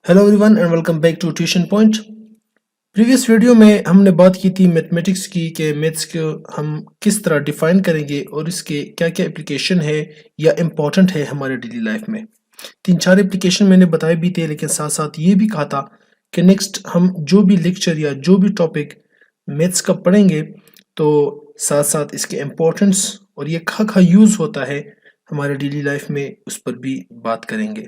Hello everyone and welcome back to tuition point. Previous video में हमने बात की थी मैथमेटिक्स की कि मैथ्स को हम किस तरह डिफाइन करेंगे और इसके क्या क्या एप्लीकेशन है या इम्पोर्टेंट है हमारे डेली लाइफ में। तीन चार एप्लीकेशन मैंने बताए भी थे, लेकिन साथ साथ ये भी कहा था कि नेक्स्ट हम जो भी लेक्चर या जो भी टॉपिक मैथ्स का पढ़ेंगे तो साथ साथ इसके इम्पोर्टेंस और ये कहाँ यूज़ होता है हमारे डेली लाइफ में उस पर भी बात करेंगे।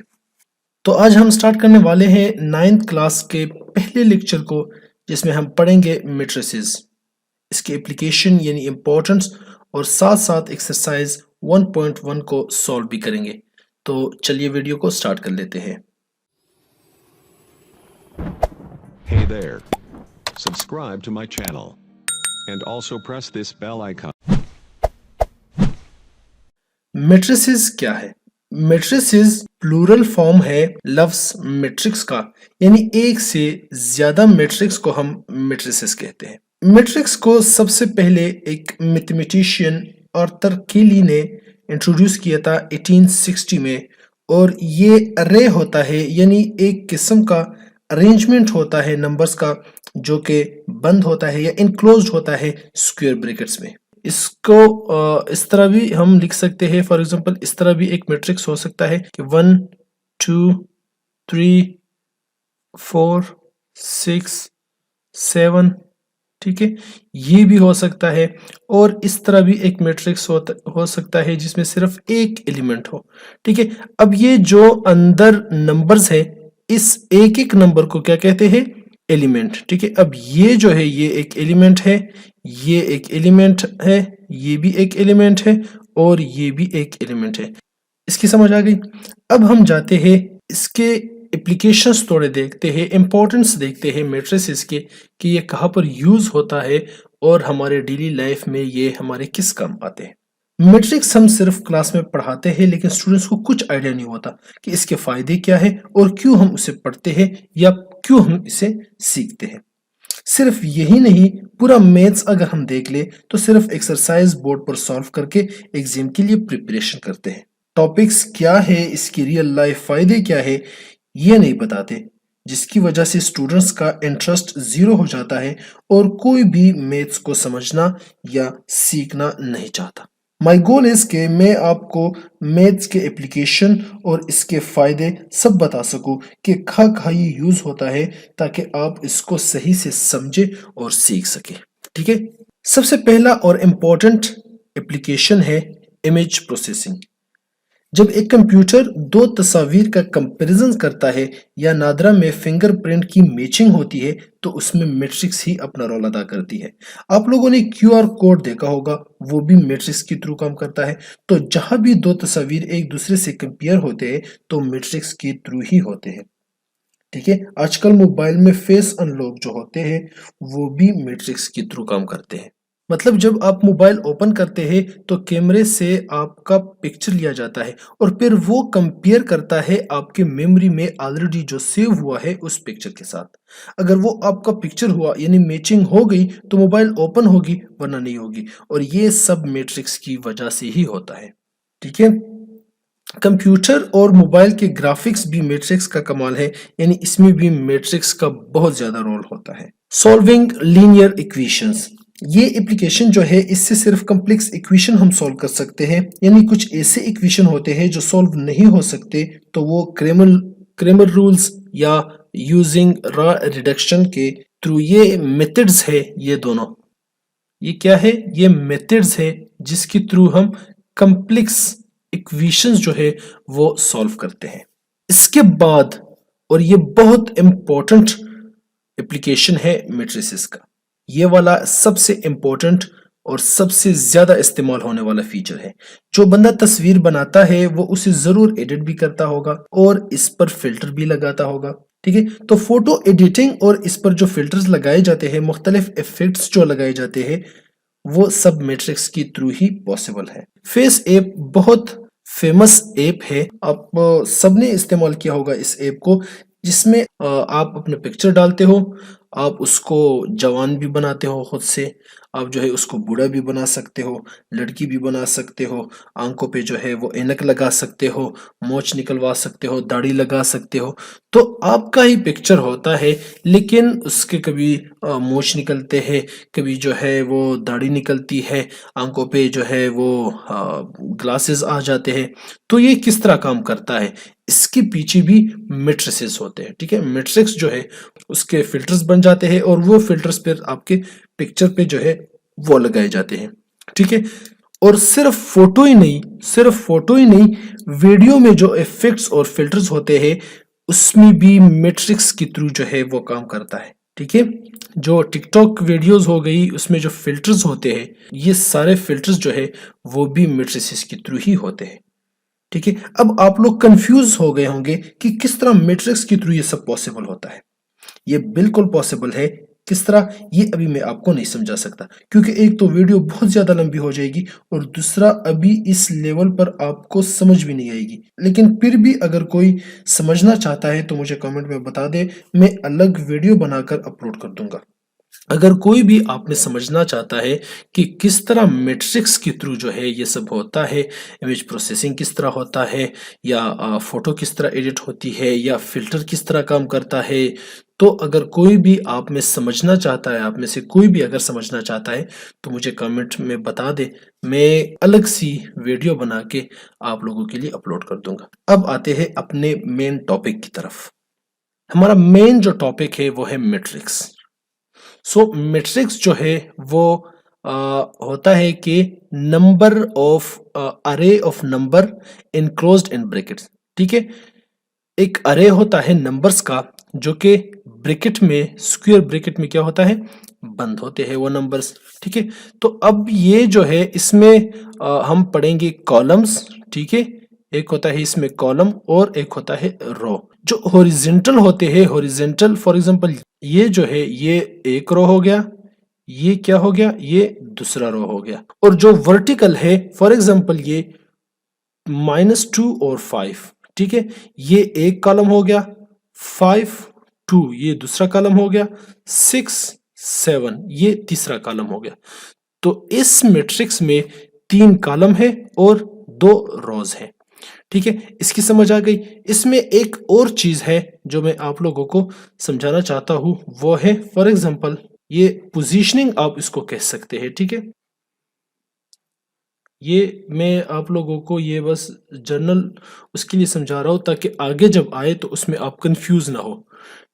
तो आज हम स्टार्ट करने वाले हैं 9th क्लास के पहले लेक्चर को, जिसमें हम पढ़ेंगे मैट्रिसेस, इसके एप्लीकेशन यानी इम्पोर्टेंस और साथ साथ एक्सरसाइज 1.1 को सॉल्व भी करेंगे। तो चलिए वीडियो को स्टार्ट कर लेते हैं। Hey there. Subscribe to my channel. And also press this bell icon. Matrices क्या है? मैट्रिसेस प्लूरल फॉर्म है लफ्ज मैट्रिक्स का, यानी एक से ज्यादा मैट्रिक्स को हम मैट्रिसेस कहते हैं। मैट्रिक्स को सबसे पहले एक मैथमेटिशियन आर्थर केली ने इंट्रोड्यूस किया था 1860 में, और ये अरे होता है यानी एक किस्म का अरेंजमेंट होता है नंबर्स का जो कि बंद होता है या इनक्लोज्ड होता है स्क्वायर ब्रैकेट्स में। इसको इस तरह भी हम लिख सकते हैं, फॉर एग्जांपल इस तरह भी एक मैट्रिक्स हो सकता है कि 1 2 3 4 6 7, ठीक है, ये भी हो सकता है। और इस तरह भी एक मैट्रिक्स हो सकता है जिसमें सिर्फ एक एलिमेंट हो, ठीक है। अब ये जो अंदर नंबर्स है, इस एक एक नंबर को क्या कहते हैं? एलिमेंट, ठीक है। अब ये जो है ये एक एलिमेंट है, ये एक एलिमेंट है, ये भी एक एलिमेंट है और ये भी एक एलिमेंट है। इसकी समझ आ गई? अब हम जाते हैं इसके एप्लीकेशंस थोड़े देखते हैं, इंपॉर्टेंस देखते हैं मैट्रिसेस के कि ये कहाँ पर यूज होता है और हमारे डेली लाइफ में ये हमारे किस काम आते हैं। मैट्रिक्स हम सिर्फ क्लास में पढ़ाते हैं, लेकिन स्टूडेंट्स को कुछ आइडिया नहीं होता कि इसके फायदे क्या है और क्यों हम उसे पढ़ते हैं या क्यों हम इसे सीखते हैं। सिर्फ यही नहीं, पूरा मैथ्स अगर हम देख ले तो सिर्फ एक्सरसाइज बोर्ड पर सॉल्व करके एग्जाम के लिए प्रिपरेशन करते हैं। टॉपिक्स क्या है, इसकी रियल लाइफ फायदे क्या है, ये नहीं बताते, जिसकी वजह से स्टूडेंट्स का इंटरेस्ट जीरो हो जाता है और कोई भी मैथ्स को समझना या सीखना नहीं चाहता। माई गोल इज के मैं आपको मैथ्स के एप्लीकेशन और इसके फायदे सब बता सकूं कि कहाँ ये यूज होता है, ताकि आप इसको सही से समझे और सीख सके, ठीक है। सबसे पहला और इम्पोर्टेंट एप्लीकेशन है इमेज प्रोसेसिंग। जब एक कंप्यूटर दो तस्वीर का कंपैरिजन करता है या नादरा में फिंगरप्रिंट की मैचिंग होती है, तो उसमें मैट्रिक्स ही अपना रोल अदा करती है। आप लोगों ने क्यूआर कोड देखा होगा, वो भी मैट्रिक्स के थ्रू काम करता है। तो जहां भी दो तस्वीर एक दूसरे से कंपेयर होते हैं तो मैट्रिक्स के थ्रू ही होते हैं, ठीक है। आजकल मोबाइल में फेस अनलॉक जो होते हैं वो भी मैट्रिक्स के थ्रू काम करते हैं। मतलब जब आप मोबाइल ओपन करते हैं तो कैमरे से आपका पिक्चर लिया जाता है और फिर वो कंपेयर करता है आपके मेमोरी में ऑलरेडी जो सेव हुआ है उस पिक्चर के साथ। अगर वो आपका पिक्चर हुआ यानी मैचिंग हो गई तो मोबाइल ओपन होगी, वरना नहीं होगी। और ये सब मैट्रिक्स की वजह से ही होता है, ठीक है। कंप्यूटर और मोबाइल के ग्राफिक्स भी मैट्रिक्स का कमाल है, यानी इसमें भी मैट्रिक्स का बहुत ज्यादा रोल होता है। सॉल्विंग लीनियर इक्वेशंस, ये एप्लीकेशन जो है इससे सिर्फ कॉम्प्लेक्स इक्वेशन हम सॉल्व कर सकते हैं, यानी कुछ ऐसे इक्वेशन होते हैं जो सॉल्व नहीं हो सकते, तो वो क्रेमर रूल्स या यूजिंग रॉ रिडक्शन के थ्रू, ये मेथड्स है। ये दोनों, ये क्या है? ये मेथड्स है जिसके थ्रू हम कॉम्प्लेक्स इक्वेशंस जो है वो सॉल्व करते हैं। इसके बाद, और ये बहुत इंपॉर्टेंट एप्लीकेशन है मैट्रिसेस का, ये वाला सबसे इंपॉर्टेंट और सबसे ज्यादा इस्तेमाल होने वाला फीचर है। जो बंदा तस्वीर बनाता है वो उसे जरूर एडिट भी करता होगा और इस पर फिल्टर भी लगाता होगा, ठीक है। तो फोटो एडिटिंग और इस पर जो फिल्टर्स लगाए जाते हैं, मुख्तलिफ इफेक्ट्स जो लगाए जाते हैं, वो सब मैट्रिक्स के थ्रू ही पॉसिबल है। फेस ऐप बहुत फेमस ऐप है, आप सबने इस्तेमाल किया होगा इस ऐप को, जिसमें आप अपने पिक्चर डालते हो, आप उसको जवान भी बनाते हो खुद से, आप जो है उसको बूढ़ा भी बना सकते हो, लड़की भी बना सकते हो, आंखों पे जो है वो ऐनक लगा सकते हो, मोछ निकलवा सकते हो, दाढ़ी लगा सकते हो। तो आपका ही पिक्चर होता है, लेकिन उसके कभी मोछ निकलते हैं, कभी जो है वो दाढ़ी निकलती है, आंखों पे जो है वो ग्लासेस आ जाते हैं। तो ये किस तरह काम करता है, इसके पीछे भी मैट्रिसेस होते हैं। ठीक है, मैट्रिक्स जो है उसके फिल्टर्स बन जाते हैं और वो फिल्टर्स फिर आपके पिक्चर पे जो है वो लगाए जाते हैं। ठीक है, और सिर्फ फोटो ही नहीं, वीडियो में जो इफेक्ट्स और फिल्टर्स होते हैं उसमें भी मैट्रिक्स के थ्रू जो है वो काम करता है। ठीक है, जो टिकटॉक वीडियोस हो गई उसमें जो फिल्टर्स होते हैं, ये सारे फिल्टर्स जो है वो भी मैट्रिसेस के थ्रू ही होते हैं। ठीक है, अब आप लोग कंफ्यूज हो गए होंगे कि किस तरह मैट्रिक्स के थ्रू ये सब पॉसिबल होता है। ये बिल्कुल पॉसिबल है। किस तरह, ये अभी मैं आपको नहीं समझा सकता, क्योंकि एक तो वीडियो बहुत ज्यादा लंबी हो जाएगी और दूसरा अभी इस लेवल पर आपको समझ भी नहीं आएगी। लेकिन फिर भी अगर कोई समझना चाहता है तो मुझे कमेंट में बता दे, मैं अलग वीडियो बनाकर अपलोड कर दूंगा। अगर कोई भी आपने समझना चाहता है कि किस तरह मैट्रिक्स के थ्रू जो है ये सब होता है, इमेज प्रोसेसिंग किस तरह होता है, या फोटो किस तरह एडिट होती है, या फिल्टर किस तरह काम करता है, तो अगर कोई भी आप में समझना चाहता है, आप में से कोई भी अगर समझना चाहता है तो मुझे कमेंट में बता दे, मैं अलग सी वीडियो बना के आप लोगों के लिए अपलोड कर दूंगा। अब आते हैं अपने मेन टॉपिक की तरफ। हमारा मेन जो टॉपिक है वो है मैट्रिक्स। सो मैट्रिक्स जो है वो होता है कि नंबर ऑफ अरे of number enclosed in brackets. ठीक है, एक अरे होता है नंबर्स का जो कि ब्रैकेट में, स्क्वायर ब्रैकेट में क्या होता है, बंद होते हैं वो नंबर्स। ठीक है, तो अब ये जो है इसमें हम पढ़ेंगे कॉलम्स। ठीक है, एक होता है इसमें कॉलम और एक होता है रो। जो हॉरिजेंटल होते हैं, हॉरिजेंटल फॉर एग्जांपल ये जो है ये एक रो हो गया, ये क्या हो गया, ये दूसरा रो हो गया। और जो वर्टिकल है फॉर एग्जांपल ये -2 और 5। ठीक है, ये एक कॉलम हो गया, 5 2 ये दूसरा कॉलम हो गया, 6 7 ये तीसरा कॉलम हो गया। तो इस मैट्रिक्स में 3 कॉलम है और 2 रोज है। ठीक है, इसकी समझ आ गई। इसमें एक और चीज है जो मैं आप लोगों को समझाना चाहता हूं, वो है फॉर एग्जांपल ये पोजीशनिंग आप इसको कह सकते हैं। ठीक है, ये मैं आप लोगों को ये बस जनरल उसके लिए समझा रहा हूं ताकि आगे जब आए तो उसमें आप कंफ्यूज ना हो।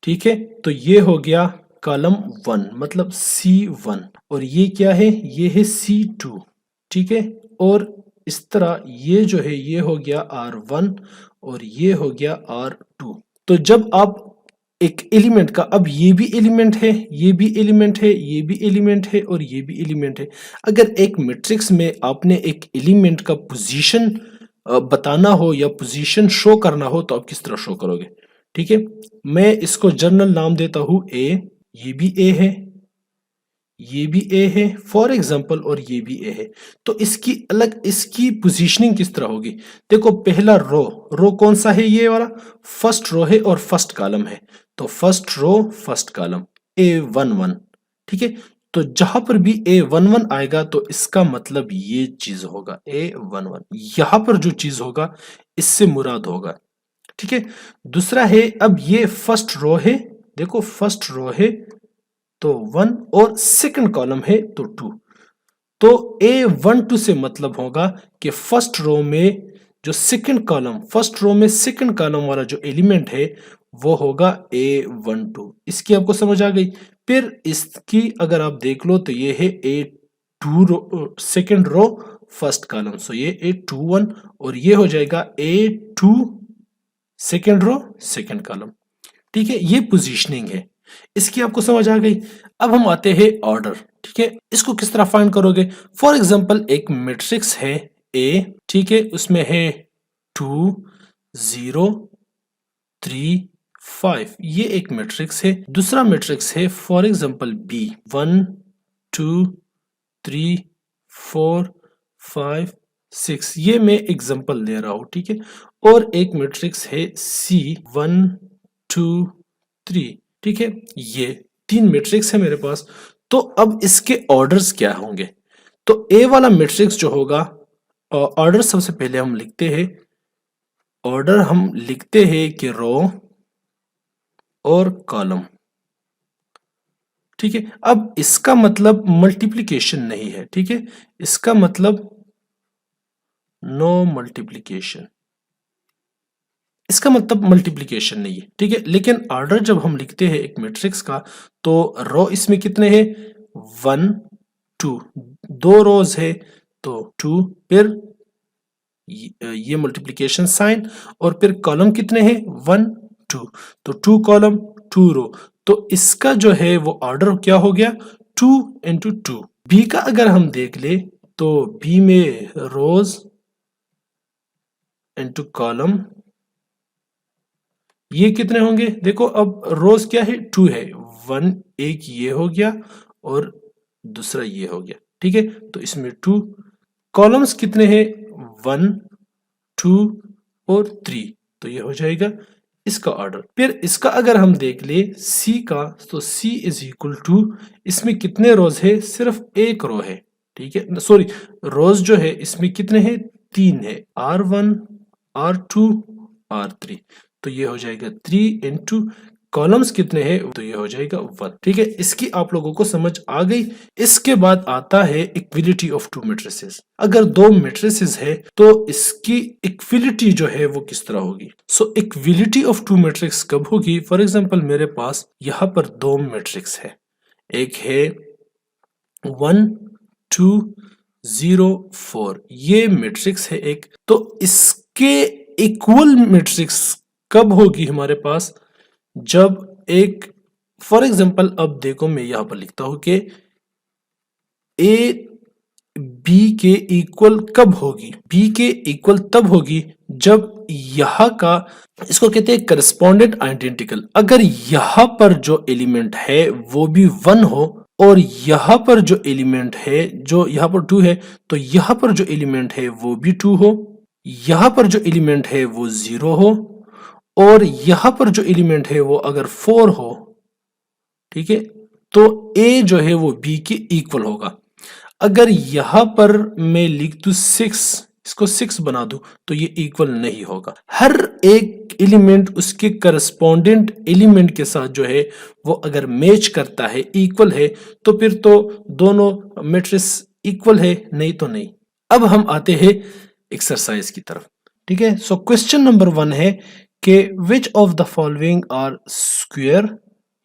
ठीक है, तो ये हो गया कॉलम 1 मतलब C1, और ये क्या है, ये है C2। ठीक है, और इस तरह ये जो है ये हो गया R1 और ये हो गया R2। तो जब आप एक एलिमेंट का, अब ये भी एलिमेंट है, ये भी एलिमेंट है, ये भी एलिमेंट है और ये भी एलिमेंट है। अगर एक मैट्रिक्स में आपने एक एलिमेंट का पोजीशन बताना हो या पोजीशन शो करना हो तो आप किस तरह शो करोगे। ठीक है, मैं इसको जनरल नाम देता हूं ए, ये भी ए है, ये भी ए है फॉर एग्जांपल, और ये भी ए है। तो इसकी अलग, इसकी पोजीशनिंग किस तरह होगी। देखो पहला रो कौन सा है, ये वाला फर्स्ट रो है और फर्स्ट कॉलम है, तो first row first column A11। ठीक है, तो जहां पर भी A11 आएगा तो इसका मतलब ये चीज होगा A11, यहां पर जो चीज होगा इससे मुराद होगा। ठीक है, दूसरा है, अब ये फर्स्ट रो है, देखो फर्स्ट रो है तो 1 और सेकंड कॉलम है तो 2। तो A12 से मतलब होगा कि फर्स्ट रो में जो सेकंड कॉलम, फर्स्ट रो में सेकंड कॉलम वाला जो एलिमेंट है वो होगा A12। इसकी आपको समझ आ गई। फिर इसकी अगर आप देख लो तो ये है A2 रो, second row first column, so ये A21 और ये हो जाएगा A2 second row second column. ठीक है, ये पोजीशनिंग है, इसकी आपको समझ आ गई। अब हम आते हैं ऑर्डर। ठीक है, इसको किस तरह फाइंड करोगे। फॉर एग्जांपल एक मैट्रिक्स है ए, ठीक है, उसमें है 2 0 3 5, ये एक मैट्रिक्स है। दूसरा मैट्रिक्स है फॉर एग्जांपल बी, 1 2 3 4 5 6, ये मैं एग्जांपल दे रहा हूं। ठीक है, और एक मैट्रिक्स है सी, 1 2 3। ठीक है, ये तीन मैट्रिक्स है मेरे पास, तो अब इसके ऑर्डर्स क्या होंगे? तो ए वाला मैट्रिक्स जो होगा, ऑर्डर सबसे पहले हम लिखते हैं, ऑर्डर हम लिखते हैं कि रो और कॉलम, ठीक है। अब इसका मतलब मल्टीप्लिकेशन नहीं है, ठीक है, इसका मतलब नो मल्टीप्लिकेशन, इसका मतलब मल्टीप्लिकेशन नहीं है, ठीक है। लेकिन ऑर्डर जब हम लिखते हैं एक मैट्रिक्स का, तो रो इसमें कितने हैं? 1 2, दो रोज है तो 2, फिर ये मल्टीप्लिकेशन साइन, और फिर कॉलम कितने हैं? 1 2, तो 2 कॉलम 2 रो, तो इसका जो है वो ऑर्डर क्या हो गया? 2 इंटू 2। बी का अगर हम देख ले तो बी में रोज इंटू कॉलम, ये कितने होंगे? देखो अब रोज क्या है? 2 है, 1 एक ये हो गया और दूसरा ये हो गया, ठीक है। तो इसमें 2, कॉलम्स कितने हैं? 1 2 और 3, तो ये हो जाएगा इसका ऑर्डर। फिर इसका अगर हम देख ले सी का, तो सी इज इक्वल टू, इसमें कितने रोज है? सिर्फ एक रो है, ठीक है, सॉरी, रोज जो है इसमें कितने हैं? 3 है, R1 R2 R3, तो ये हो जाएगा 3 इंटू कॉलम्स कितने हैं? तो ये हो जाएगा 1, ठीक है। इसकी आप लोगों को समझ आ गई। इसके बाद आता है इक्विलिटी ऑफ टू मैट्रिसेस। अगर दो मैट्रिसेस है तो इसकी इक्विलिटी जो है वो किस तरह होगी? सो इक्विलिटी ऑफ टू मैट्रिक्स कब होगी? फॉर एग्जांपल मेरे पास यहाँ पर दो मैट्रिक्स है, एक है 1 2 0 4, ये मैट्रिक्स है एक, तो इसके इक्वल मैट्रिक्स कब होगी हमारे पास? जब एक, फॉर एग्जांपल अब देखो मैं यहां पर लिखता हूं कि ए बी के इक्वल कब होगी? बी के इक्वल तब होगी जब यहां का, इसको कहते हैं करस्पॉन्डेंट आइडेंटिकल। अगर यहां पर जो एलिमेंट है वो भी 1 हो और यहां पर जो एलिमेंट है, जो यहां पर 2 है, तो यहां पर जो एलिमेंट है वो भी 2 हो, यहां पर जो एलिमेंट है वो 0 हो, और यहां पर जो एलिमेंट है वो अगर 4 हो, ठीक है, तो ए जो है वो बी के इक्वल होगा। अगर यहां पर मैं लिख दूं 6, इसको 6 बना दूं, तो ये इक्वल नहीं होगा। हर एक एलिमेंट उसके करस्पॉन्डेंट एलिमेंट के साथ जो है वो अगर मैच करता है, इक्वल है, तो फिर तो दोनों मैट्रिक्स इक्वल है, नहीं तो नहीं। अब हम आते हैं एक्सरसाइज की तरफ, ठीक है। सो क्वेश्चन नंबर 1 है कि which of the following are square,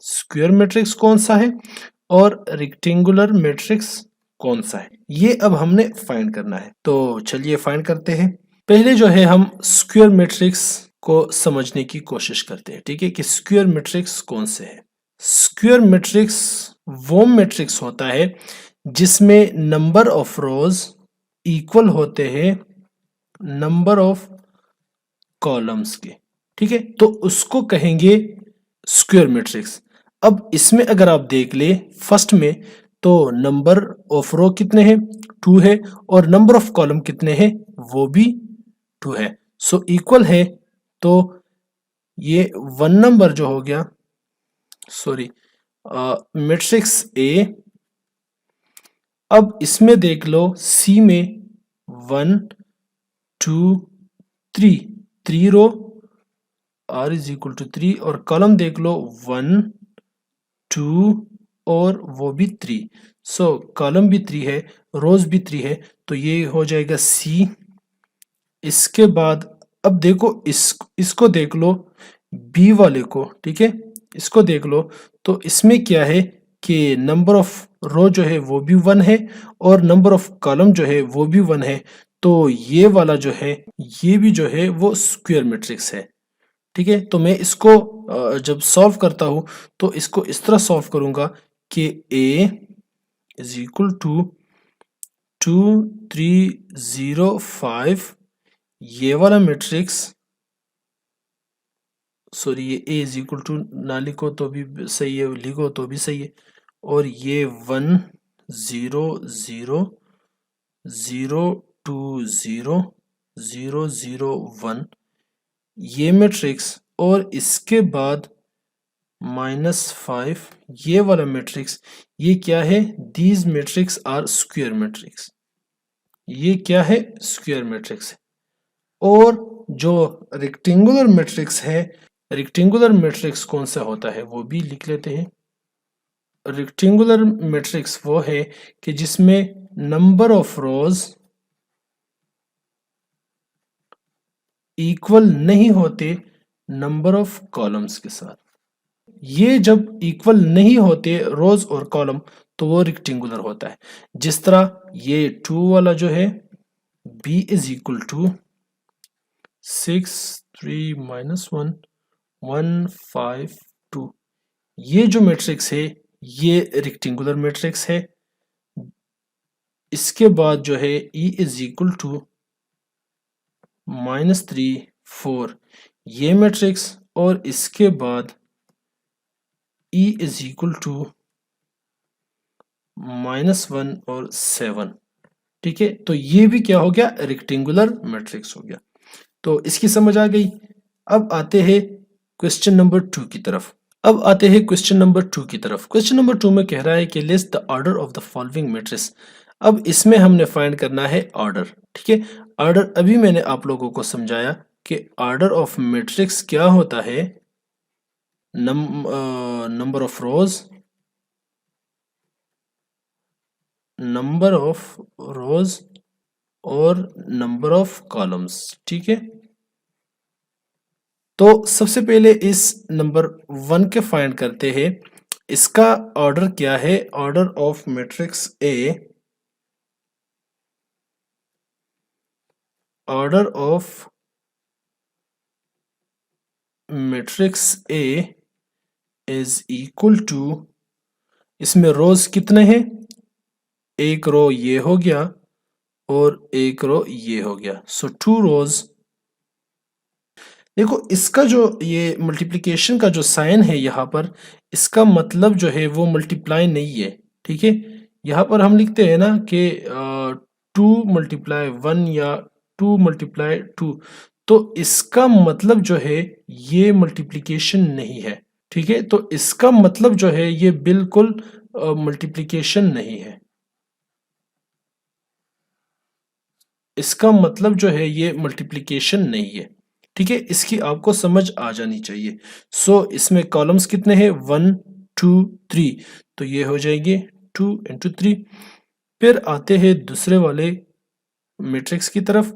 square matrix कौन सा है और रेक्टेंगुलर मैट्रिक्स कौन सा है, ये अब हमने फाइंड करना है। तो चलिए फाइंड करते हैं। पहले जो है हम स्क्वायर मैट्रिक्स को समझने की कोशिश करते हैं, ठीक है, कि स्क्वायर मैट्रिक्स कौन से है। स्क्वायर मैट्रिक्स वो मैट्रिक्स होता है जिसमें नंबर ऑफ रोज इक्वल होते हैं नंबर ऑफ कॉलम्स के, ठीक है, तो उसको कहेंगे स्क्वायर मैट्रिक्स। अब इसमें अगर आप देख ले फर्स्ट में, तो नंबर ऑफ रो कितने हैं? 2 है, और नंबर ऑफ कॉलम कितने हैं? वो भी 2 है, सो इक्वल है। तो ये 1 नंबर जो हो गया, सॉरी, मैट्रिक्स ए। अब इसमें देख लो सी में 1 2 3, 3 row, r is equal to 3, और कॉलम देख लो 1 2 और वो भी 3, सो कॉलम भी 3 है, रोज भी 3 है, तो ये हो जाएगा सी। इसके बाद अब देखो इसको देख लो, बी वाले को, ठीक है, इसको देख लो, तो इसमें क्या है कि नंबर ऑफ रो जो है वो भी 1 है और नंबर ऑफ कॉलम जो है वो भी 1 है, तो ये वाला जो है ये भी जो है वो स्क्वायर मैट्रिक्स है, ठीक है। तो मैं इसको जब सॉल्व करता हूं तो इसको इस तरह सॉल्व करूंगा कि a इज इक्वल टू 2 3 0 5, ये वाला मैट्रिक्स, सॉरी, ये a इज इक्वल टू ना लिखो तो भी सही है, लिखो तो भी सही है, और ये 1 0 0 0 2 0 0 0 1, ये मैट्रिक्स, और इसके बाद -5, ये वाला मैट्रिक्स, ये क्या है? These matrix are square matrix. ये क्या है? स्क्वायर मैट्रिक्स है। और जो रेक्टेंगुलर मैट्रिक्स है, रेक्टेंगुलर मैट्रिक्स कौन सा होता है वो भी लिख लेते हैं। रेक्टेंगुलर मैट्रिक्स वो है कि जिसमें नंबर ऑफ रोज इक्वल नहीं होते नंबर ऑफ कॉलम्स के साथ। ये जब इक्वल नहीं होते रोज और कॉलम तो वो रेक्टेंगुलर होता है। जिस तरह ये 2 वाला जो है, b इज इक्वल टू 6 3 -1 1 5 2, ये जो मैट्रिक्स है ये रेक्टेंगुलर मैट्रिक्स है। इसके बाद जो है e इज इक्वल टू -3 4, ये मैट्रिक्स। और इसके बाद e इज इक्वल टू -1 और 7। ठीक है, तो ये भी क्या हो गया? रेक्टेंगुलर मैट्रिक्स हो गया। तो इसकी समझ आ गई। अब आते हैं क्वेश्चन नंबर 2 की तरफ। क्वेश्चन नंबर 2 में कह रहा है कि list the order of the following matrix. अब इसमें हमने फाइंड करना है ऑर्डर। ठीक है, ऑर्डर अभी मैंने आप लोगों को समझाया कि ऑर्डर ऑफ मैट्रिक्स क्या होता है। Number of rose, number of रोज और नंबर ऑफ कॉलम्स। ठीक है, तो सबसे पहले इस नंबर 1 के फाइंड करते हैं। इसका ऑर्डर क्या है? Order of matrix A, order of matrix A is equal to, इसमें रोज कितने हैं? एक रो ये हो गया और एक रो ये हो गया, सो 2 रोज। देखो इसका जो ये मल्टीप्लिकेशन का जो साइन है यहाँ पर, इसका मतलब जो है वो मल्टीप्लाई नहीं है। ठीक है, यहाँ पर हम लिखते हैं ना कि 2 × 1 या 2 × 2, तो इसका मतलब जो है ये मल्टीप्लिकेशन नहीं है। ठीक है, तो इसका मतलब जो है ये बिल्कुल मल्टीप्लिकेशन नहीं है। इसका मतलब जो है ये मल्टीप्लिकेशन नहीं है। ठीक है, इसकी आपको समझ आ जानी चाहिए। सो इसमें कॉलम्स कितने हैं? 1 2 3, तो ये हो जाएंगे 2 × 3। फिर आते हैं दूसरे वाले मैट्रिक्स की तरफ,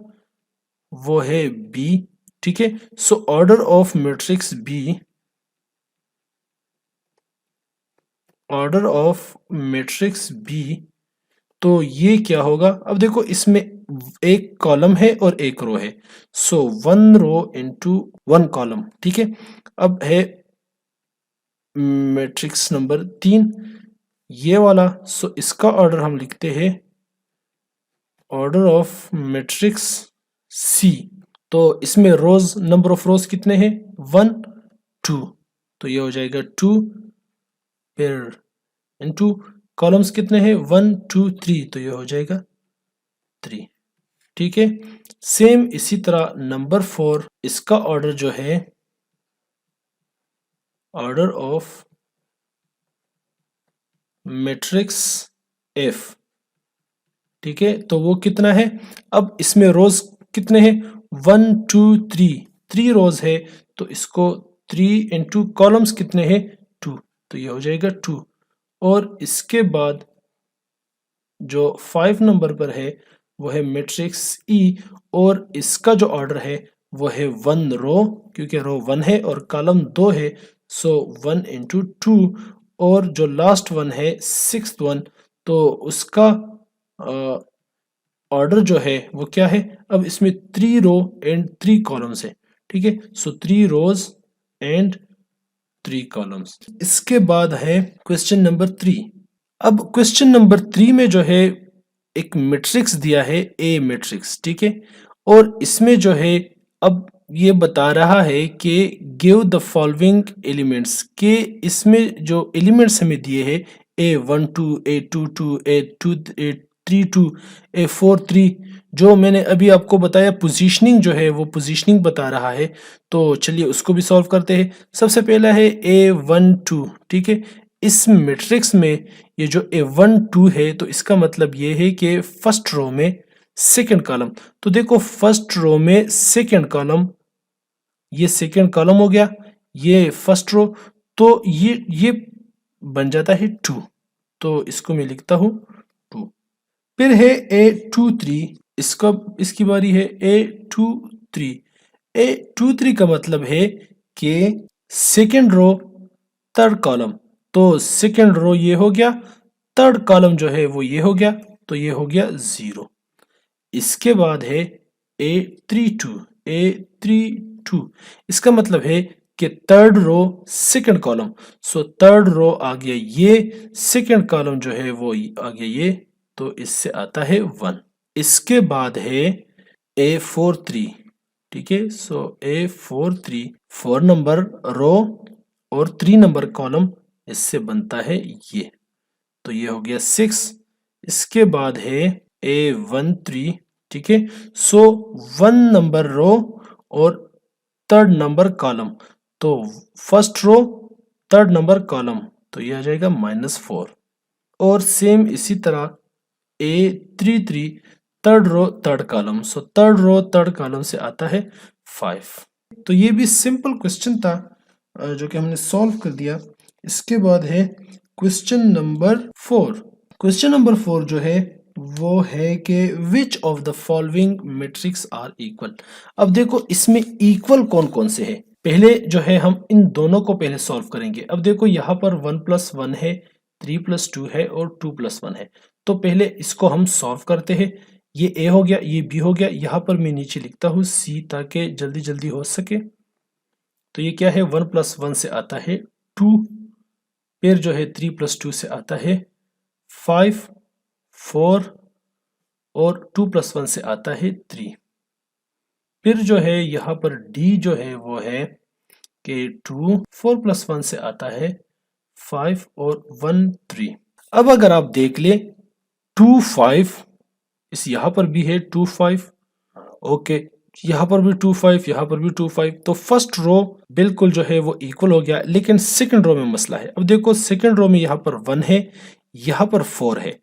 वो है बी। ठीक है, so order of matrix B, order of matrix B, तो ये क्या होगा? अब देखो इसमें एक कॉलम है और एक रो है, सो 1 रो इंटू 1 कॉलम। ठीक है, अब है मैट्रिक्स नंबर 3 ये वाला, सो इसका ऑर्डर हम लिखते हैं ऑर्डर ऑफ मैट्रिक्स सी। तो इसमें रोज, नंबर ऑफ रोज कितने हैं? 1 2, तो ये हो जाएगा 2, फिर इनटू कॉलम्स कितने हैं? 1 2 3, तो ये हो जाएगा 3। ठीक है, सेम इसी तरह नंबर 4, इसका ऑर्डर जो है ऑर्डर ऑफ मैट्रिक्स एफ। ठीक है, तो वो कितना है? अब इसमें रोज कितने हैं? 1 2 3, 3 रोज है, तो इसको 3 इंटू कॉलम्स कितने हैं? 2, तो ये हो जाएगा 2। और इसके बाद जो 5 नंबर पर है वो है मैट्रिक्स ई, और इसका जो ऑर्डर है वो है 1 रो, क्योंकि रो 1 है और कॉलम 2 है, सो 1 इंटू 2। और जो लास्ट वन है 6th वन, तो उसका ऑर्डर जो है वो क्या है? अब इसमें 3 रो एंड 3 कॉलम्स है। ठीक है, सो 3 रोज एंड 3 कॉलम्स। इसके बाद है क्वेश्चन नंबर 3। अब क्वेश्चन नंबर 3 में जो है एक मैट्रिक्स दिया है, ए मैट्रिक्स। ठीक है, और इसमें जो है अब ये बता रहा है कि गिव द फॉलोइंग एलिमेंट्स, के इसमें जो एलिमेंट्स हमें दिए हैं A12 A22 A23 A43, जो मैंने अभी आपको बताया पोजीशनिंग जो है वो पोजीशनिंग बता रहा है, तो चलिए उसको भी सॉल्व करते हैं। सबसे पहला है A12, ठीक है। इस मैट्रिक्स में ये जो A12 है तो इसका मतलब ये है कि फर्स्ट रो में सेकंड कॉलम, तो देखो फर्स्ट रो में सेकंड कॉलम, ये सेकंड कॉलम हो गया, ये फर्स्ट रो, तो ये बन जाता है 2, तो इसको मैं लिखता हूं 2। फिर है A23, इसका इसकी बारी है A23। A23 का मतलब है कि सेकेंड रो थर्ड कॉलम, तो सेकेंड रो ये हो गया, थर्ड कॉलम जो है वो ये हो गया, तो ये हो गया 0। इसके बाद है A32, A32 इसका मतलब है कि third row second column, so third row आ गया ये, सेकंड कॉलम जो है वो आ गया ये, तो इससे आता है 1। इसके बाद है A43, ठीक है। सो A43 4 नंबर रो और 3 नंबर कॉलम, इससे बनता है ये, तो ये हो गया 6। इसके बाद है A13, ठीक है। सो 1 नंबर रो और थर्ड नंबर कॉलम, तो first row third number column, तो ये आ जाएगा -4। और सेम इसी तरह A33 third row third column, so third row third column से आता है 5। तो ये भी सिंपल क्वेश्चन था जो कि हमने सॉल्व कर दिया। इसके बाद है क्वेश्चन नंबर 4। क्वेश्चन नंबर 4 जो है वो है कि which of the following matrix are equal. अब देखो इसमें इक्वल कौन कौन से है, पहले जो है हम इन दोनों को पहले सॉल्व करेंगे। अब देखो यहाँ पर 1+1 है, 3+2 है और 2+1 है, तो पहले इसको हम सॉल्व करते हैं। ये A हो गया, ये B हो गया, यहाँ पर मैं नीचे लिखता हूँ C ताकि जल्दी जल्दी हो सके। तो ये क्या है, 1+1 से आता है 2, फिर जो है 3+2 से आता है 5, 4 और 2+1 से आता है 3। फिर जो है यहाँ पर D जो है वो है कि 2, 4+1 से आता है 5 और 1 3। अब अगर आप देख ले 2 5, इस यहाँ पर भी है 2 5, ओके, यहाँ पर भी 2 5, यहाँ पर भी 2 5, तो फर्स्ट रो बिल्कुल जो है वो इक्वल हो गया। लेकिन सेकंड रो में मसला है। अब देखो सेकंड रो में यहाँ पर 1 है, यहाँ पर 4 है,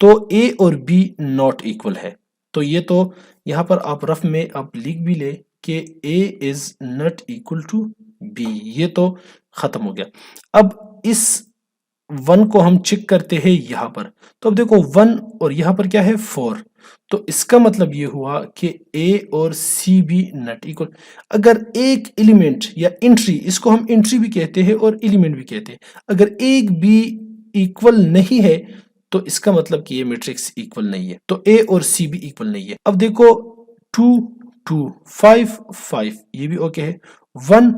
तो A और B नॉट इक्वल है। तो ये तो यहाँ पर आप रफ में आप लिख भी ले कि A is not equal to B, ये तो खत्म हो गया। अब इस 1 को हम चेक करते हैं यहाँ पर, तो अब देखो 1 और यहाँ पर क्या है 4, तो इसका मतलब ये हुआ कि A और C भी नॉट इक्वल। अगर एक एलिमेंट या एंट्री, इसको हम एंट्री भी कहते हैं और एलिमेंट भी कहते हैं, अगर एक भी इक्वल नहीं है तो इसका मतलब कि ये मैट्रिक्स इक्वल नहीं है, तो A और C भी इक्वल नहीं है। अब देखो 2 2, 5 5, ये भी ओके है, 1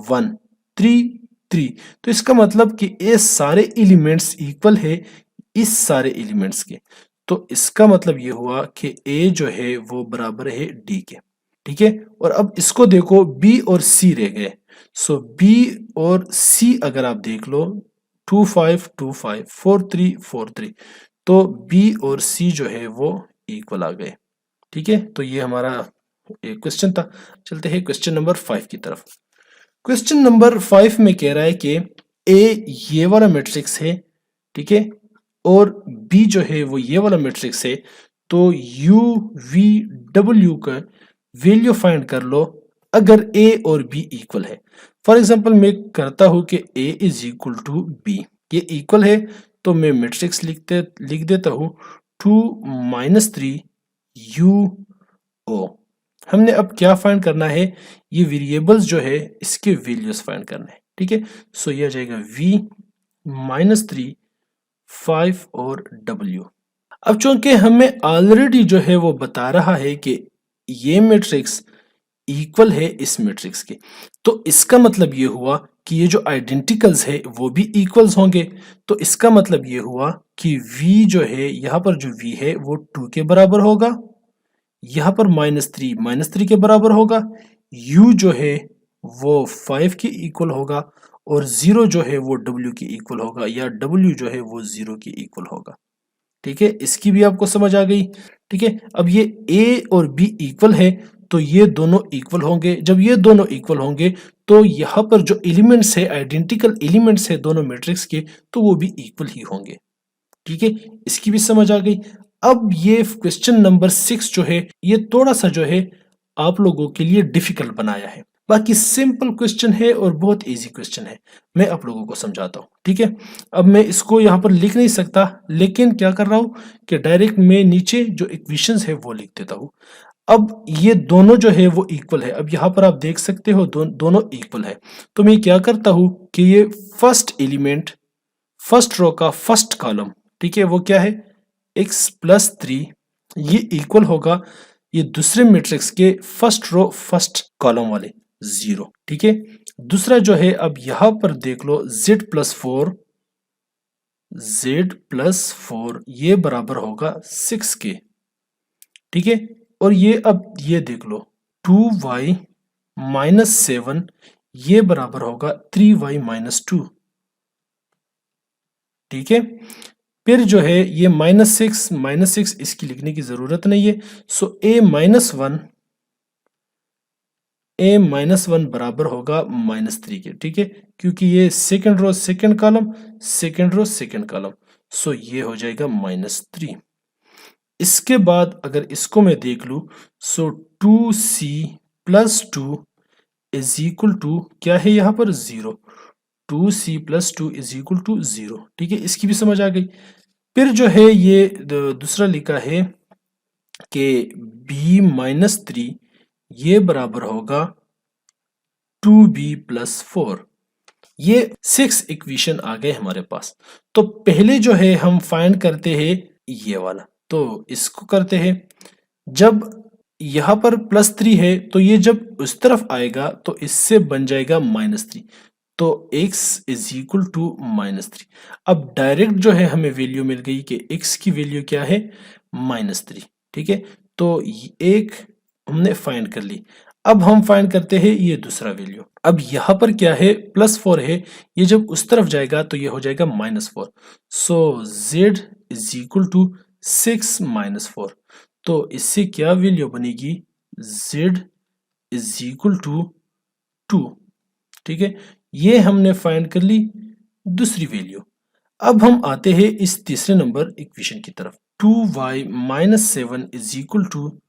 1, 3 3, तो इसका मतलब कि ये सारे एलिमेंट्स इक्वल है इस सारे एलिमेंट्स के, तो इसका मतलब ये हुआ कि A जो है वो बराबर है D के, ठीक है। और अब इसको देखो B और C रह गए, सो B और C अगर आप देख लो 2 5 2 5, 4 3 4 3, तो B और C जो है वो इक्वल आ गए, ठीक है। तो ये हमारा एक क्वेश्चन था। चलते हैं क्वेश्चन नंबर 5 की तरफ। क्वेश्चन नंबर 5 में कह रहा है कि A ये वाला मैट्रिक्स है, ठीक है, और B जो है वो ये वाला मैट्रिक्स है, तो U V W का वैल्यू फाइंड कर लो अगर A और B इक्वल है। फॉर एग्जांपल मैं करता हूं कि A is equal to B, ये इक्वल है, तो मैं मैट्रिक्स लिख देता हूं 2 3 U O। हमने अब क्या फाइंड करना है, ये वेरिएबल्स जो है इसके वैल्यूज फाइंड करना है, ठीक है। सो ये आ जाएगा V -3 5 और W। अब चूंकि हमें ऑलरेडी जो है वो बता रहा है कि ये मैट्रिक्स इक्वल है इस मैट्रिक्स के, तो इसका मतलब ये हुआ कि ये जो आइडेंटिकल्स है वो भी इक्वल्स होंगे। तो इसका मतलब ये हुआ कि V जो है यहाँ पर जो V है वो 2 के बराबर होगा, यहाँ पर -3 के बराबर होगा, U जो है वो 5 के इक्वल होगा और 0 जो है वो W के इक्वल होगा, या W जो है वो 0 के इक्वल होगा, ठीक है, इसकी भी आपको समझ आ गई। ठीक है, अब ये ए और बी इक्वल है तो ये दोनों इक्वल होंगे। जब ये दोनों इक्वल होंगे तो यहाँ पर जो एलिमेंट्स है, आइडेंटिकल एलिमेंट्स है दोनों मैट्रिक्स के, तो वो भी इक्वल ही होंगे। ठीक है, इसकी भी समझ आ गई। अब ये क्वेश्चन नंबर 6 जो है ये थोड़ा सा जो है आप लोगों के लिए डिफिकल्ट बनाया है। बाकी सिंपल क्वेश्चन है और बहुत इजी क्वेश्चन है, मैं आप लोगों को समझाता हूँ। ठीक है, अब मैं इसको यहाँ पर लिख नहीं सकता, लेकिन क्या कर रहा हूँ कि डायरेक्ट मैं नीचे जो इक्वेशंस है वो लिख देता हूँ। अब ये दोनों जो है वो इक्वल है। अब यहाँ पर आप देख सकते हो दोनों इक्वल है। तो मैं क्या करता हूँ कि ये फर्स्ट एलिमेंट, फर्स्ट रो का फर्स्ट कॉलम, ठीक है, वो क्या है x+3, ये इक्वल होगा ये दूसरे मैट्रिक्स के फर्स्ट रो फर्स्ट कॉलम वाले 0। ठीक है, दूसरा जो है अब यहां पर देख लो z+4, z+4 ये बराबर होगा 6 के। ठीक है, और ये अब ये देख लो 2y-7 ये बराबर होगा 3y-2। ठीक है, फिर जो है ये -6 इसकी लिखने की जरूरत नहीं है। सो a-1 बराबर होगा -3 के। ठीक है, क्योंकि ये second row second column, second row second column, so ये हो जाएगा -3। इसके बाद अगर इसको मैं देख लूं, सो 2c+2 इज इक्वल टू क्या है यहाँ पर 0। 2c+2 is equal to 0। ठीक है, इसकी भी समझ आ गई। फिर जो है ये दूसरा लिखा है कि b-3 ये बराबर होगा 2b+4। ये 6 इक्वेशन आ गए हमारे पास। तो पहले जो है हम फाइंड करते हैं ये वाला, तो इसको करते हैं। जब यहां पर +3 है तो ये जब उस तरफ आएगा तो इससे बन जाएगा -3, तो x इज इक्वल टू -3। अब डायरेक्ट जो है हमें वैल्यू मिल गई कि x की वैल्यू क्या है -3। ठीक है, तो एक हमने फाइंड कर ली। अब हम फाइंड करते हैं ये दूसरा वैल्यू। अब यहाँ पर क्या है +4 है, ये जब उस तरफ जाएगा तो ये हो जाएगा -4। सो z इज इक्वल टू 6-4। तो इससे क्या वैल्यू बनेगी, z इज इक्वल टू 2। ठीक है, ये हमने फाइंड कर ली दूसरी वैल्यू। अब हम आते हैं इस तीसरे नंबर इक्वेशन की तरफ। 2y-7 is equal to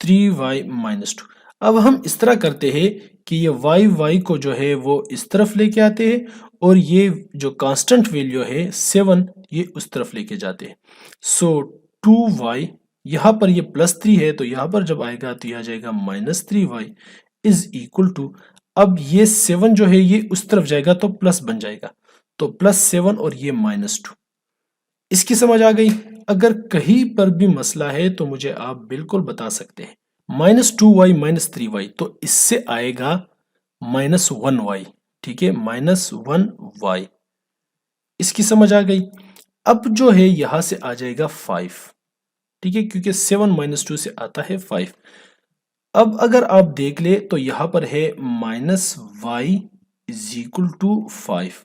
3y-2। अब हम इस तरह करते हैं कि ये y को जो है वो इस तरफ लेके आते हैं और ये जो कांस्टेंट वैल्यू है 7 ये उस तरफ लेके जाते हैं। सो 2y, यहाँ पर ये +3 है तो यहाँ पर जब आएगा तो यह आ जाएगा -3y इज इक्वल टू, अब ये 7 जो है ये उस तरफ जाएगा तो प्लस बन जाएगा, तो +7 और ये -2। इसकी समझ आ गई। अगर कहीं पर भी मसला है तो मुझे आप बिल्कुल बता सकते हैं। -2y -3y तो इससे आएगा -1y। ठीक है, -1y, इसकी समझ आ गई। अब जो है यहां से आ जाएगा 5। ठीक है, क्योंकि 7 -2 से आता है 5। अब अगर आप देख ले तो यहां पर है -y इज इक्वल टू 5,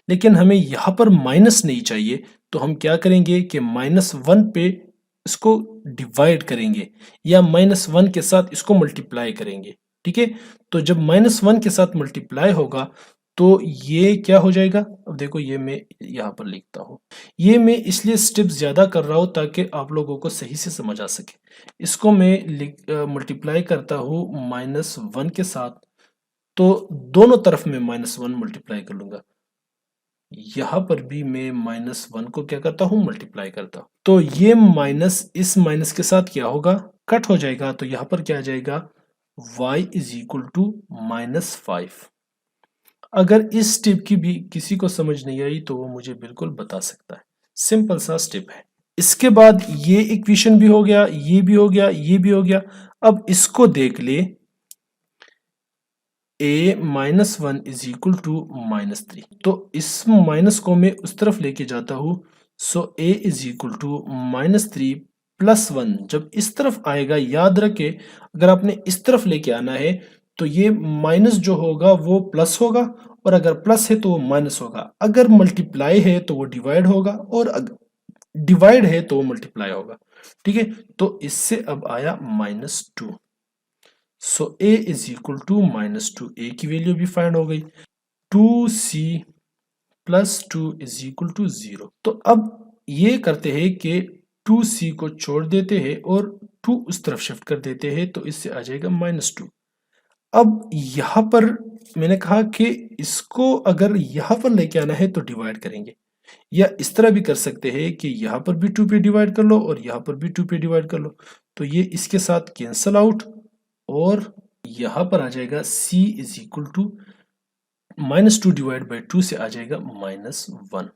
लेकिन हमें यहां पर माइनस नहीं चाहिए, तो हम क्या करेंगे कि -1 पे इसको डिवाइड करेंगे या -1 के साथ इसको मल्टीप्लाई करेंगे। ठीक है, तो जब -1 के साथ मल्टीप्लाई होगा तो ये क्या हो जाएगा। अब देखो ये मैं यहाँ पर लिखता हूँ, ये मैं इसलिए स्टेप ज्यादा कर रहा हूँ ताकि आप लोगों को सही से समझ आ सके। इसको मैं मल्टीप्लाई करता हूँ -1 के साथ, तो दोनों तरफ में -1 मल्टीप्लाई कर लूंगा। यहां पर भी मैं -1 को क्या करता हूं मल्टीप्लाई करता हूं, तो ये माइनस इस माइनस के साथ क्या होगा कट हो जाएगा, तो यहां पर क्या आ जाएगा y इज इक्वल टू -5। अगर इस स्टेप की भी किसी को समझ नहीं आई तो वो मुझे बिल्कुल बता सकता है, सिंपल सा स्टेप है। इसके बाद ये इक्वेशन भी हो गया, ये भी हो गया, ये भी हो गया। अब इसको देख ले, a-1 इज इक्वल टू -3, तो इस माइनस को मैं उस तरफ लेके जाता हूं। सो a इज इक्वल टू -3 + 1 जब इस तरफ आएगा, याद रखे अगर आपने इस तरफ लेके आना है तो ये माइनस जो होगा वो प्लस होगा, और अगर प्लस है तो वो माइनस होगा। अगर मल्टीप्लाई है तो वो डिवाइड होगा, और डिवाइड है तो मल्टीप्लाई होगा, ठीक है। तो इससे अब आया -2, so a is equal to -2, a की वैल्यू भी फाइंड हो गई, 2c plus 2 is equal to 0। तो अब ये करते हैं कि 2c को छोड़ देते हैं और 2 उस तरफ शिफ्ट कर देते हैं, तो इससे आ जाएगा -2। अब यहां पर मैंने कहा कि इसको अगर यहां पर लेके आना है तो डिवाइड करेंगे, या इस तरह भी कर सकते हैं कि यहां पर भी 2 पे डिवाइड कर लो और यहां पर भी 2 पे डिवाइड कर लो, तो ये इसके साथ कैंसल आउट, और यहां पर आ जाएगा c is equal to -2 divide by 2 से आ जाएगा -1।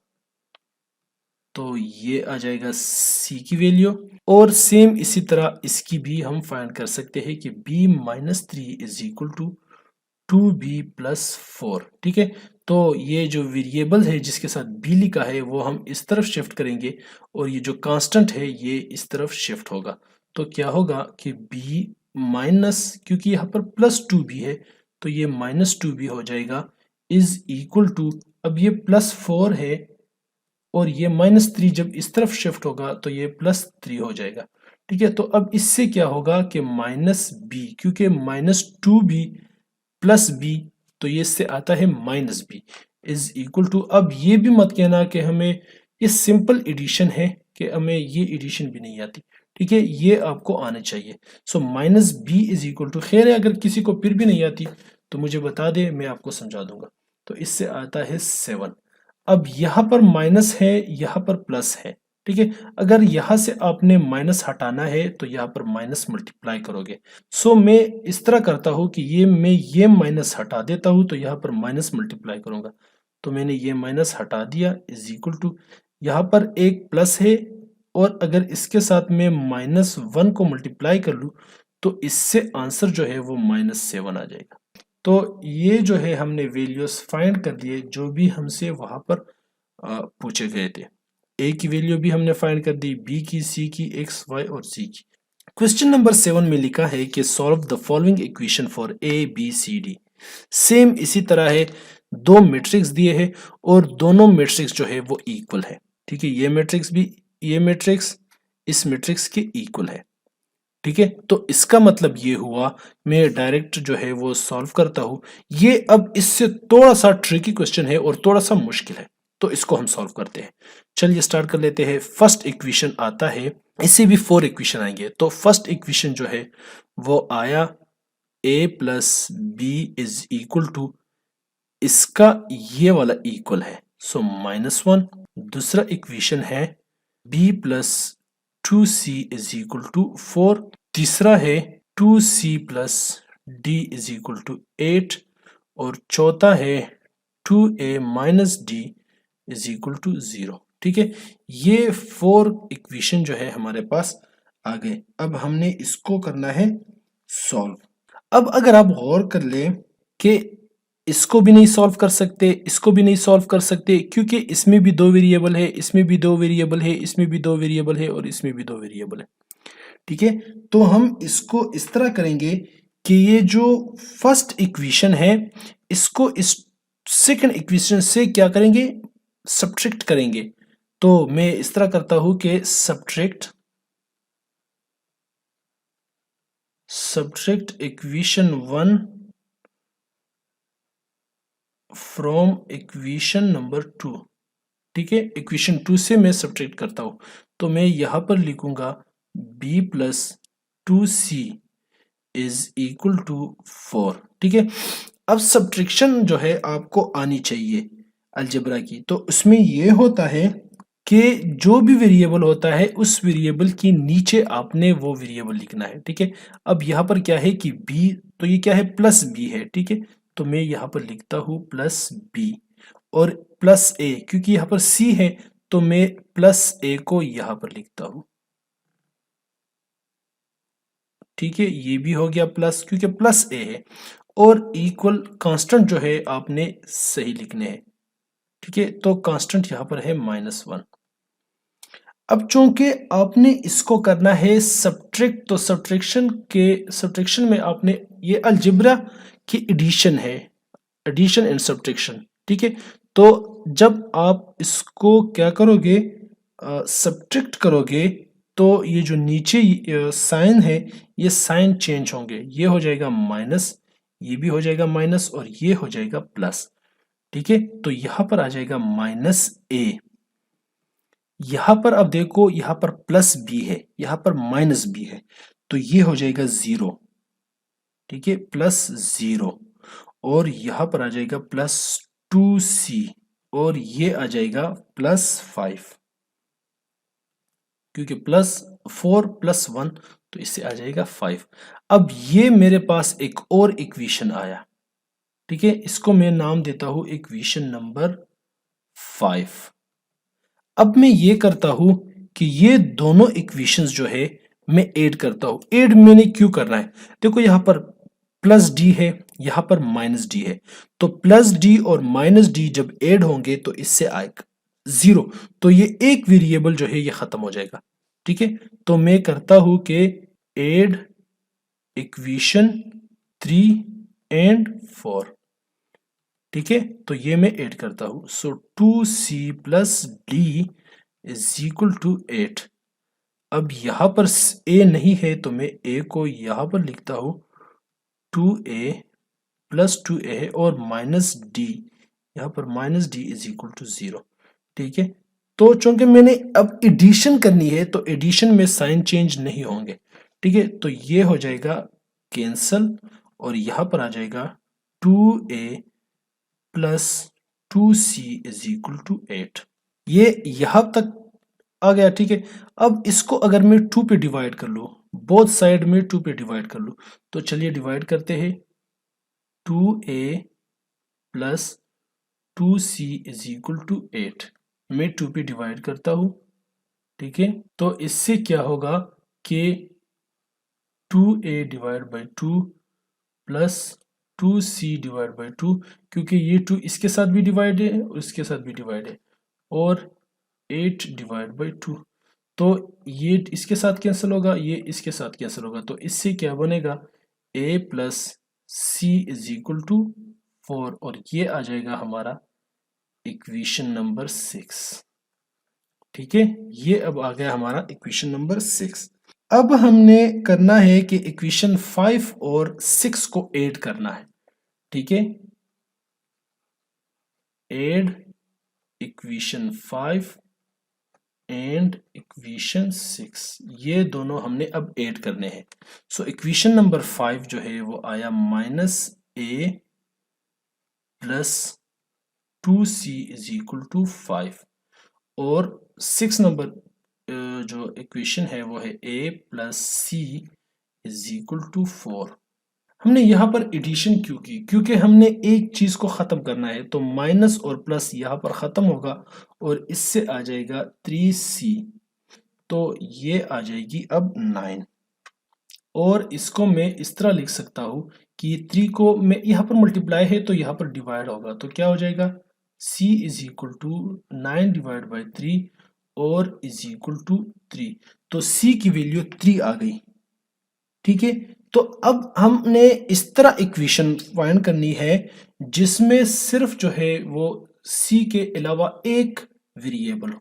तो ये आ जाएगा c की वैल्यू, और सेम इसी तरह इसकी भी हम फाइंड कर सकते हैं कि b -3 is equal to 2b plus 4, ठीक है। तो ये जो वेरिएबल है जिसके साथ b लिखा है वो हम इस तरफ शिफ्ट करेंगे, और ये जो कांस्टेंट है ये इस तरफ शिफ्ट होगा। तो क्या होगा कि b माइनस, क्योंकि यहाँ पर +2b है तो ये -2b हो जाएगा, इज इक्वल टू, अब ये +4 है और ये -3 जब इस तरफ शिफ्ट होगा तो ये +3 हो जाएगा, ठीक है। तो अब इससे क्या होगा कि -b, क्योंकि -2b प्लस b, तो ये इससे आता है -b इज इक्वल टू, अब ये भी मत कहना कि हमें ये सिंपल एडिशन है कि हमें ये एडिशन भी नहीं आती, ठीक है, ये आपको आना चाहिए। सो -b इज इक्वल टू, खैर है अगर किसी को फिर भी नहीं आती तो मुझे बता दे, मैं आपको समझा दूंगा। तो इससे आता है 7। अब यहाँ पर माइनस है, यहाँ पर प्लस है, ठीक है। अगर यहाँ से आपने माइनस हटाना है तो यहाँ पर माइनस मल्टीप्लाई करोगे। सो मैं इस तरह करता हूँ कि मैं ये माइनस हटा देता हूँ, तो यहाँ पर माइनस मल्टीप्लाई करूंगा। तो मैंने ये माइनस हटा दिया, इज इक्वल टू, यहाँ पर एक प्लस है, और अगर इसके साथ मैं -1 को मल्टीप्लाई कर लूँ तो इससे आंसर जो है वो -7 आ जाएगा। तो ये जो है हमने वैल्यूज फाइंड कर लिए जो भी हमसे वहां पर पूछे गए थे। ए की वैल्यू भी हमने फाइंड कर दी, बी की, सी की, एक्स, वाई और सी की। क्वेश्चन नंबर 7 में लिखा है कि solve the following equation for A B C D. Same इसी तरह है, दो मैट्रिक्स दिए हैं और दोनों मैट्रिक्स जो है वो इक्वल है, ठीक है। ये मैट्रिक्स भी, ये मैट्रिक्स इस मैट्रिक्स के इक्वल है, ठीक है। तो इसका मतलब ये हुआ, मैं डायरेक्ट जो है वो सॉल्व करता हूं। ये अब इससे थोड़ा सा ट्रिकी क्वेश्चन है और थोड़ा सा मुश्किल है, तो इसको हम सॉल्व करते हैं। चलिए स्टार्ट कर लेते हैं। फर्स्ट इक्वेशन आता है, इससे भी 4 इक्वेशन आएंगे। तो फर्स्ट इक्वेशन जो है वो आया a plus B is equal to, इसका ये वाला इक्वल है, सो -1। दूसरा इक्वेशन है b plus 2c is equal to 4। तीसरा है 2c plus d is equal to 8। और चौथा है 2a minus d is equal to 0, ठीक है। ये 4 इक्वेशन जो है हमारे पास आ गए। अब हमने इसको करना है सॉल्व। अब अगर आप गौर कर लें कि इसको भी नहीं सॉल्व कर सकते, इसको भी नहीं सॉल्व कर सकते, क्योंकि इसमें भी 2 वेरिएबल है, इसमें भी 2 वेरिएबल है, इसमें भी 2 वेरिएबल है और इसमें भी 2 वेरिएबल है, ठीक है। तो हम इसको इस तरह करेंगे कि ये जो फर्स्ट इक्वेशन है इसको इस सेकंड इक्वेशन से क्या करेंगे, सब्ट्रैक्ट करेंगे। तो मैं इस तरह करता हूं कि subtract equation 1 from equation number 2, ठीक है। इक्वेशन 2 से मैं सब्ट्रैक्ट करता हूं, तो मैं यहां पर लिखूंगा b plus 2c is equal to 4, ठीक है। अब सब्ट्रैक्शन जो है आपको आनी चाहिए अलजेब्रा की, तो उसमें यह होता है कि जो भी वेरिएबल होता है उस वेरिएबल के नीचे आपने वो वेरिएबल लिखना है, ठीक है। अब यहाँ पर क्या है कि b, तो ये क्या है, प्लस b है, ठीक है। तो मैं यहाँ पर लिखता हूँ प्लस b और प्लस a, क्योंकि यहाँ पर c है तो मैं प्लस a को यहाँ पर लिखता हूँ, ठीक है। ये भी हो गया प्लस, क्योंकि प्लस a है, और इक्वल कांस्टेंट जो है आपने सही लिखने हैं, ठीक है। तो कांस्टेंट यहाँ पर है -1। अब चूंकि आपने इसको करना है सब्ट्रैक्ट, तो सब्ट्रैक्शन में आपने ये अलजेब्रा की एडिशन है, एडिशन एंड सब्ट्रैक्शन, ठीक है। तो जब आप इसको क्या करोगे, सब्ट्रैक्ट करोगे तो ये जो नीचे साइन है ये साइन चेंज होंगे, ये हो जाएगा माइनस, ये भी हो जाएगा माइनस और ये हो जाएगा प्लस। ठीक है, तो यहां पर आ जाएगा माइनस ए। यहां पर अब देखो, यहां पर प्लस बी है, यहां पर माइनस बी है, तो ये हो जाएगा जीरो। ठीक है, प्लस जीरो। और यहां पर आ जाएगा प्लस 2c और ये आ जाएगा प्लस 5, क्योंकि प्लस 4 प्लस 1 तो इससे आ जाएगा 5। अब ये मेरे पास एक और इक्वेशन आया। ठीक है, इसको मैं नाम देता हूं इक्वेशन नंबर 5। अब मैं ये करता हूं कि ये दोनों इक्वेशंस जो है मैं ऐड करता हूं। ऐड मैंने क्यों करना है, देखो यहां पर प्लस डी है, यहां पर माइनस डी है, तो प्लस डी और माइनस डी जब ऐड होंगे तो इससे आएगा जीरो, तो ये एक वेरिएबल जो है ये खत्म हो जाएगा। ठीक है, तो मैं करता हूं कि ऐड इक्वेशन 3 एंड 4। ठीक है, तो ये मैं ऐड करता हूं, so 2c plus D is equal to 8। अब यहां पर a नहीं है तो मैं a को यहां पर लिखता हूं 2a प्लस 2a है और माइनस डी, यहां पर minus D is equal to 0। ठीक है, तो चूंकि मैंने अब एडिशन करनी है तो एडिशन में साइन चेंज नहीं होंगे। ठीक है, तो ये हो जाएगा कैंसल और यहां पर आ जाएगा 2a plus 2c is equal to 8। ये यहां तक आ गया। ठीक है, अब इसको अगर मैं 2 पे डिवाइड कर लूं, बोथ साइड में 2 पे डिवाइड कर लूं, तो चलिए डिवाइड करते हैं। 2a plus 2c is equal to 8 मैं 2 पे डिवाइड करता हूं। ठीक है, तो इससे क्या होगा कि 2a divide by 2 plus 2c divide by 2, क्योंकि ये 2 इसके साथ भी डिवाइड है और इसके साथ भी डिवाइड है, और 8 डिवाइड बाई 2, तो ये इसके साथ कैंसिल होगा, ये इसके साथ कैंसिल होगा, तो इससे क्या बनेगा a plus C is equal to 4 और ये आ जाएगा हमारा इक्वेशन नंबर 6। ठीक है, ये अब आ गया हमारा इक्वेशन नंबर 6। अब हमने करना है कि इक्वेशन 5 और 6 को ऐड करना है। ठीक है, ऐड इक्वेशन 5 एंड इक्वेशन 6, ये दोनों हमने अब ऐड करने हैं। सो इक्वेशन नंबर 5 जो है वो आया minus A plus 2c is equal to 5 और 6 नंबर जो इक्वेशन है वो है a plus C is equal to 4। हमने यहाँ पर एडिशन क्यों की, क्योंकि हमने एक चीज को खत्म करना है, तो माइनस और प्लस यहाँ पर खत्म होगा और इससे आ जाएगा 3c, तो ये आ जाएगी अब 9। और इसको मैं इस तरह लिख सकता हूं कि 3 को मैं यहाँ पर मल्टीप्लाई है तो यहाँ पर डिवाइड होगा, तो क्या हो जाएगा c is equal to 9 divide by 3 और इज इक्वल टू 3, तो c की वैल्यू 3 आ गई। ठीक है, तो अब हमने इस तरह इक्वेशन फाइंड करनी है जिसमें सिर्फ जो है वो c के अलावा एक वेरिएबल हो।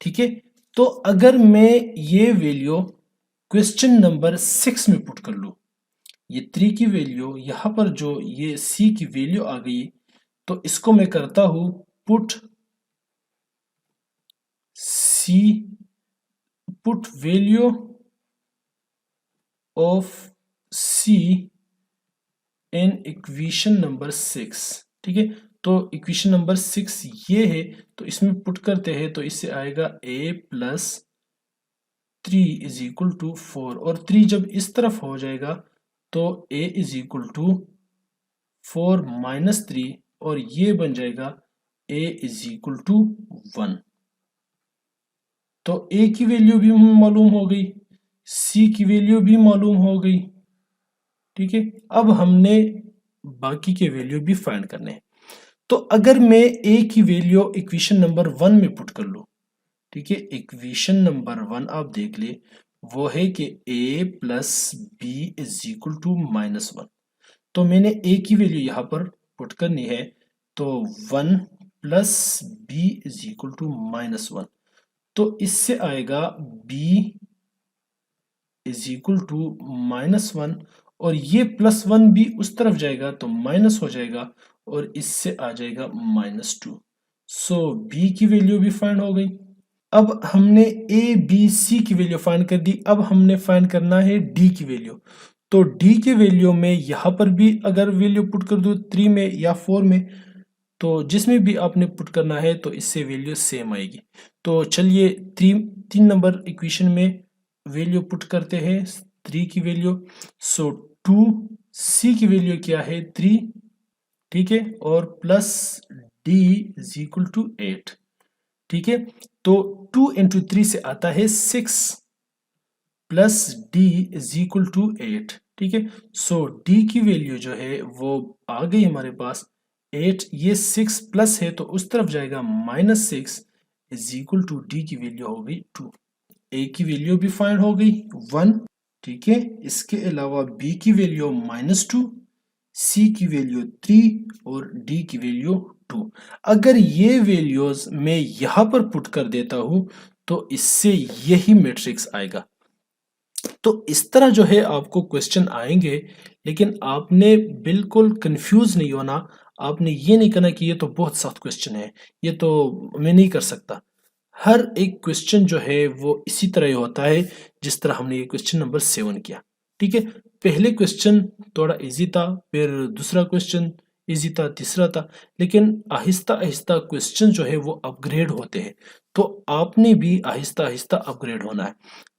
ठीक है, तो अगर मैं ये वैल्यू क्वेश्चन नंबर 6 में पुट कर लूं, ये 3 की वैल्यू यहां पर जो ये c की वैल्यू आ गई, तो इसको मैं करता हूं put c, put value of c in equation number 6। ठीक है, तो इक्वेशन नंबर 6 ये है, तो इसमें पुट करते हैं तो इससे आएगा a plus 3 is equal to 4 और 3 जब इस तरफ हो जाएगा तो a is equal to 4 minus 3 और ये बन जाएगा a इज इक्वल टू 1। तो a की वैल्यू भी मालूम हो गई, c की वैल्यू भी मालूम हो गई। ठीक है, अब हमने बाकी के वैल्यू भी फाइंड करने हैं। तो अगर मैं a की वैल्यू इक्वेशन नंबर 1 में पुट कर लूं, ठीक है, इक्वेशन नंबर 1 आप देख ले, वो है कि a plus B is equal to minus 1, तो मैंने a की वैल्यू यहां पर पुट करनी है, तो 1 plus B is equal to minus 1, तो इससे आएगा b इज इक्वल टू -1 और ये +1 भी उस तरफ जाएगा तो माइनस हो जाएगा और इससे आ जाएगा -2। सो b की वैल्यू भी फाइंड हो गई। अब हमने a b c की वैल्यू फाइंड कर दी। अब हमने फाइंड करना है d की वैल्यू। तो d की वैल्यू में यहाँ पर भी अगर वैल्यू पुट कर दो 3 में या 4 में, तो जिसमें भी आपने पुट करना है तो इससे वैल्यू सेम आएगी। तो चलिए 3 नंबर इक्वेशन में वैल्यू पुट करते हैं 3 की वैल्यू। सो 2 c की वैल्यू क्या है 3, ठीक है, और plus d is equal to 8, ठीक है। तो 2 इंटू 3 से आता है 6 plus d is equal to 8, ठीक है। सो d की वैल्यू जो है वो आ गई हमारे पास 8, ये 6 प्लस है तो उस तरफ जाएगा -6 इज इक्वल टू d की वैल्यू हो गई 2। a की वैल्यू भी फाइंड हो गई 1, ठीक है। इसके अलावा b की वैल्यू -2, c की वैल्यू 3 और d की वैल्यू 2। अगर ये वैल्यूज मैं यहां पर पुट कर देता हूं तो इससे यही मैट्रिक्स आएगा। तो इस तरह जो है आपको क्वेश्चन आएंगे, लेकिन आपने बिल्कुल कंफ्यूज नहीं होना। आपने ये नहीं कहना कि ये तो बहुत सख्त क्वेश्चन है, ये तो मैं नहीं कर सकता। हर एक क्वेश्चन जो है वो इसी तरह ही होता है जिस तरह हमने ये क्वेश्चन नंबर 7 किया, ठीक है। पहले क्वेश्चन थोड़ा इजी था, फिर दूसरा क्वेश्चन इजी था, तीसरा था, लेकिन आहिस्ता आहिस्ता क्वेश्चन जो है वो अपग्रेड होते हैं। तो आपने भी आहिस्ता आहिस्ता अपग्रेड होना है।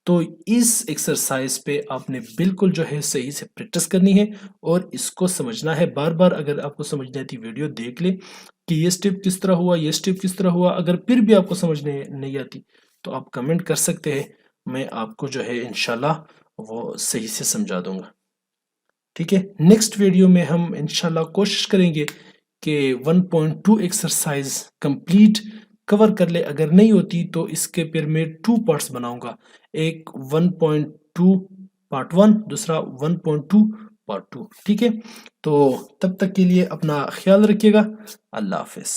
तो इस एक्सरसाइज पे आपने बिल्कुल जो है सही से प्रैक्टिस करनी है और इसको समझना है बार बार। अगर आपको समझ नहीं आती वीडियो देख ले कि ये स्टेप किस तरह हुआ, ये स्टेप किस तरह हुआ। अगर फिर भी आपको समझने नहीं आती तो आप कमेंट कर सकते हैं, मैं आपको जो है इंशाल्लाह वो सही से समझा दूंगा, ठीक है। नेक्स्ट वीडियो में हम इंशाल्लाह कोशिश करेंगे कि 1.2 एक्सरसाइज कंप्लीट कवर कर ले। अगर नहीं होती तो इसके फिर मैं 2 पार्ट्स बनाऊंगा, एक 1.2 पार्ट 1, दूसरा 1.2 पार्ट 2, ठीक है। तो तब तक के लिए अपना ख्याल रखिएगा। अल्लाह हाफिज।